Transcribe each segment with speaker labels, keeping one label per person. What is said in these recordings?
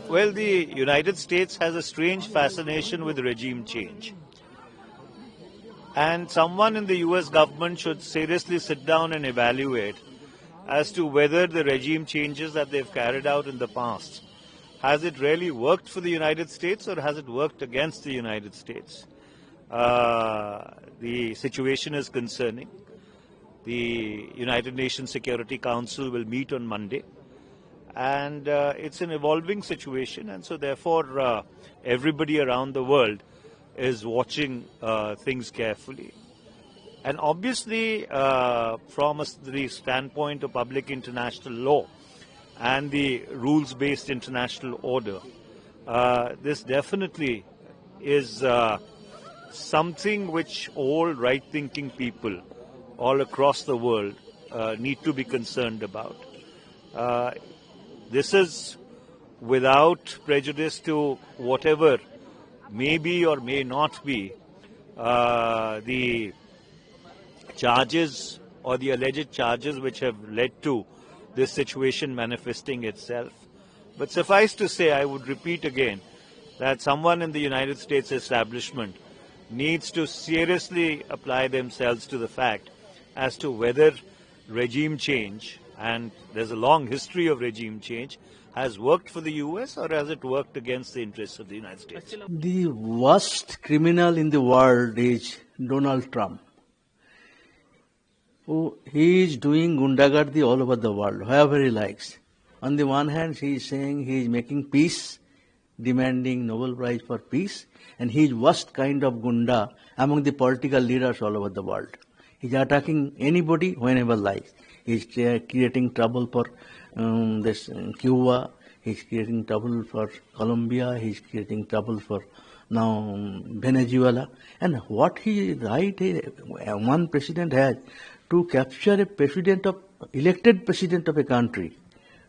Speaker 1: Well, the United States has a strange fascination with regime change. And someone in the US government should seriously sit down and evaluate as to whether the regime changes that they've carried out in the past, has it really worked for the United States or has it worked against the United States? The situation is concerning. The United Nations Security Council will meet on Monday. And it's an evolving situation, and so therefore everybody around the world is watching things carefully. And obviously from the standpoint of public international law and the rules-based international order, this definitely is something which all right-thinking people all across the world need to be concerned about. This is without prejudice to whatever may be or may not be the charges or the alleged charges which have led to this situation manifesting itself. But suffice to say, I would repeat again, that someone in the United States establishment needs to seriously apply themselves to the fact as to whether regime change, and there's a long history of regime change, has worked for the US or has it worked against the interests of the United States?
Speaker 2: The worst criminal in the world is Donald Trump. He is doing gundagardi all over the world, wherever he likes. On the one hand, he is saying he is making peace, demanding Nobel Prize for peace, and he is worst kind of gunda among the political leaders all over the world. He is attacking anybody whenever likes. He is creating trouble for Cuba. He is creating trouble for Colombia. He is creating trouble for now Venezuela. And what he right one president has to capture a president of elected president of a country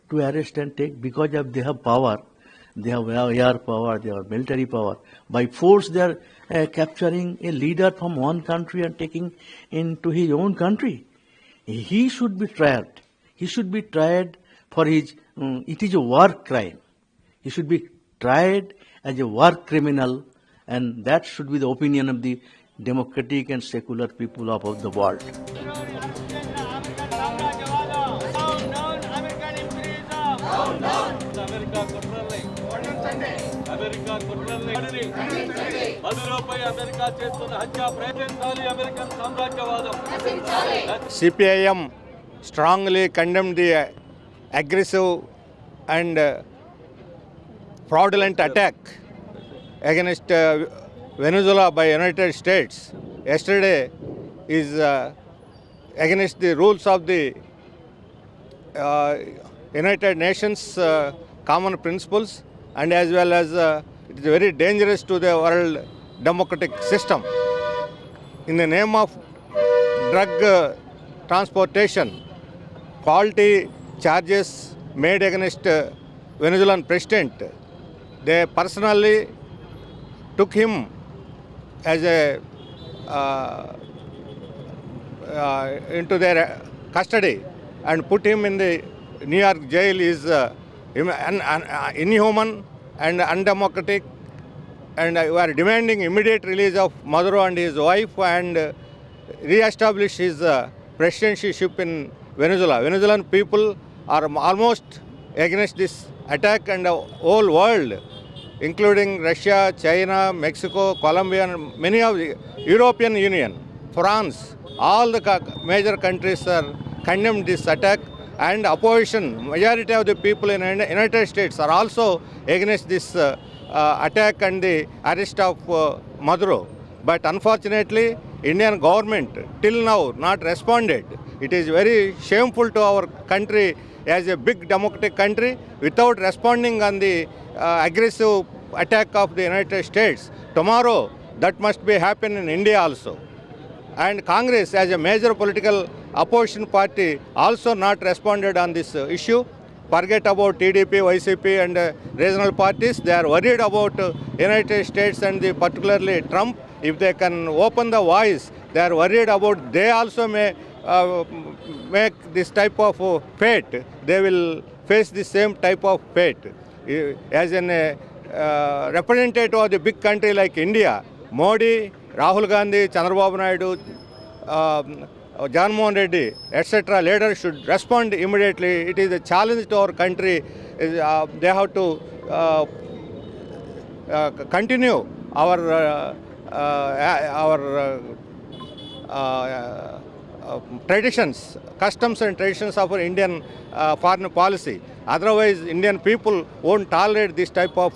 Speaker 2: to arrest and take because of they have power. They have air power, they have military power. By force, they are capturing a leader from one country and taking into his own country. He should be tried. He should be tried for his, it is a war crime. He should be tried as a war criminal, and that should be the opinion of the democratic and secular people of the world.
Speaker 3: CPIM strongly condemned the aggressive and fraudulent attack against Venezuela by United States. Yesterday is against the rules of the United Nations common principles, and as well as it is very dangerous to the world democratic system. In the name of drug transportation, faulty charges made against Venezuelan president, they personally took him as a into their custody and put him in the New York jail is inhuman and undemocratic, and we are demanding immediate release of Maduro and his wife and re-establish his presidencyship in Venezuela. Venezuelan people are almost against this attack, and the whole world, including Russia, China, Mexico, Colombia, and many of the European Union, France, all the major countries are condemned this attack, and opposition, majority of the people in the United States are also against this attack and the arrest of Maduro. But unfortunately, Indian government till now not responded. It is very shameful to our country as a big democratic country without responding on the aggressive attack of the United States. Tomorrow, that must be happen in India also. And Congress, as a major political opposition party, also not responded on this issue. forget about TDP, YCP and regional parties. They are worried about United States and particularly Trump. If they can open the voice, they are worried about they also may make this type of fate. They will face the same type of fate. As a representative of the big country like India, Modi, Rahul Gandhi, Chandrababu Naidu, John Mohan Reddy, etc. leaders should respond immediately. It is a challenge to our country. They have to continue our traditions, customs and traditions of our Indian foreign policy. Otherwise, Indian people won't tolerate this type of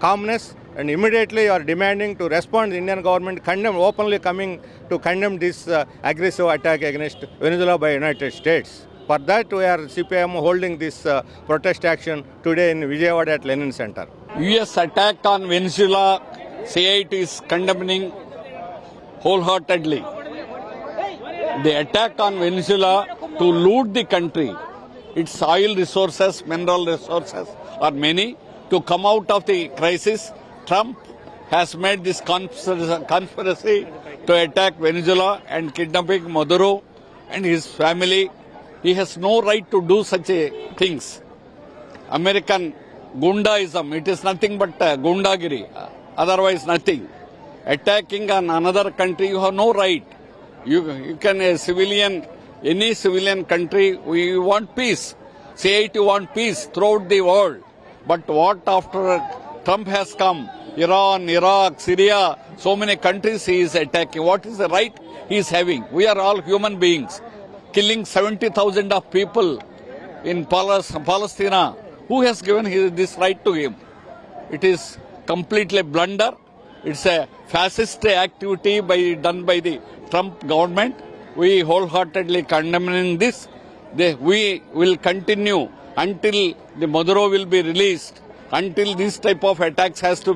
Speaker 3: calmness, and immediately are demanding to respond. The Indian government openly coming to condemn this aggressive attack against Venezuela by United States. For that, we are CPIM holding this protest action today in Vijayawada at Lenin Center.
Speaker 4: US attack on Venezuela, CIT is condemning wholeheartedly. The attack on Venezuela to loot the country, its oil resources, mineral resources are many. To come out of the crisis, Trump has made this conspiracy to attack Venezuela and kidnapping Maduro and his family. He has no right to do such things. American gundaism, it is nothing but gundagiri, otherwise nothing. Attacking on another country, you have no right. You can, any civilian country, we want peace. CIT want peace throughout the world. But what after Trump has come, Iran, Iraq, Syria, so many countries he is attacking. What is the right he is having? We are all human beings. Killing 70,000 of people in Palestine. Who has given this right to him? It is completely blunder. It's a fascist activity done by the Trump government. We wholeheartedly condemning this. We will continue until the Maduro will be released, until this type of attacks should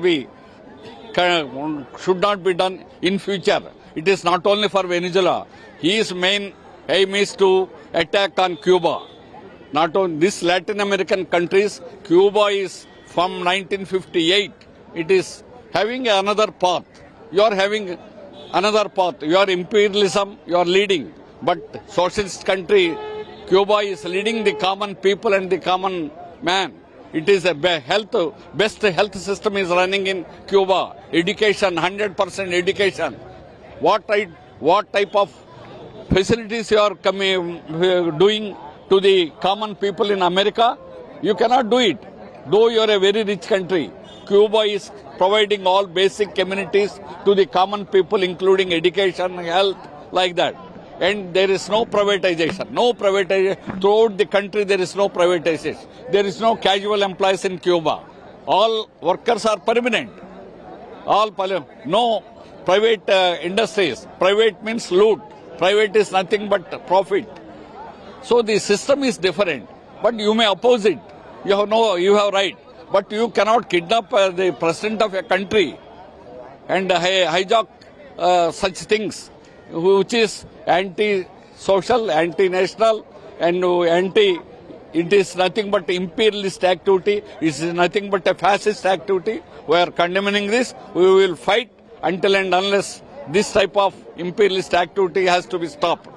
Speaker 4: not be done in future. It is not only for Venezuela. His main aim is to attack on Cuba. Not on these Latin American countries, Cuba is from 1958. It is having another path. You are having another path. You are imperialism, you are leading. But socialist country, Cuba is leading the common people and the common man. It is a best health system is running in Cuba. Education, 100% education. What type of facilities you are doing to the common people in America? You cannot do it. Though you are a very rich country, Cuba is providing all basic amenities to the common people, including education, health, like that. And there is no privatization. No privatization. Throughout the country, there is no privatization. There is no casual employees in Cuba. All workers are permanent. No private industries. Private means loot. Private is nothing but profit. So the system is different. But you may oppose it. You have right. But you cannot kidnap the president of a country and hijack such things, which is anti-social, anti-national, and it is nothing but imperialist activity. It is nothing but a fascist activity. We are condemning this. We will fight until and unless this type of imperialist activity has to be stopped.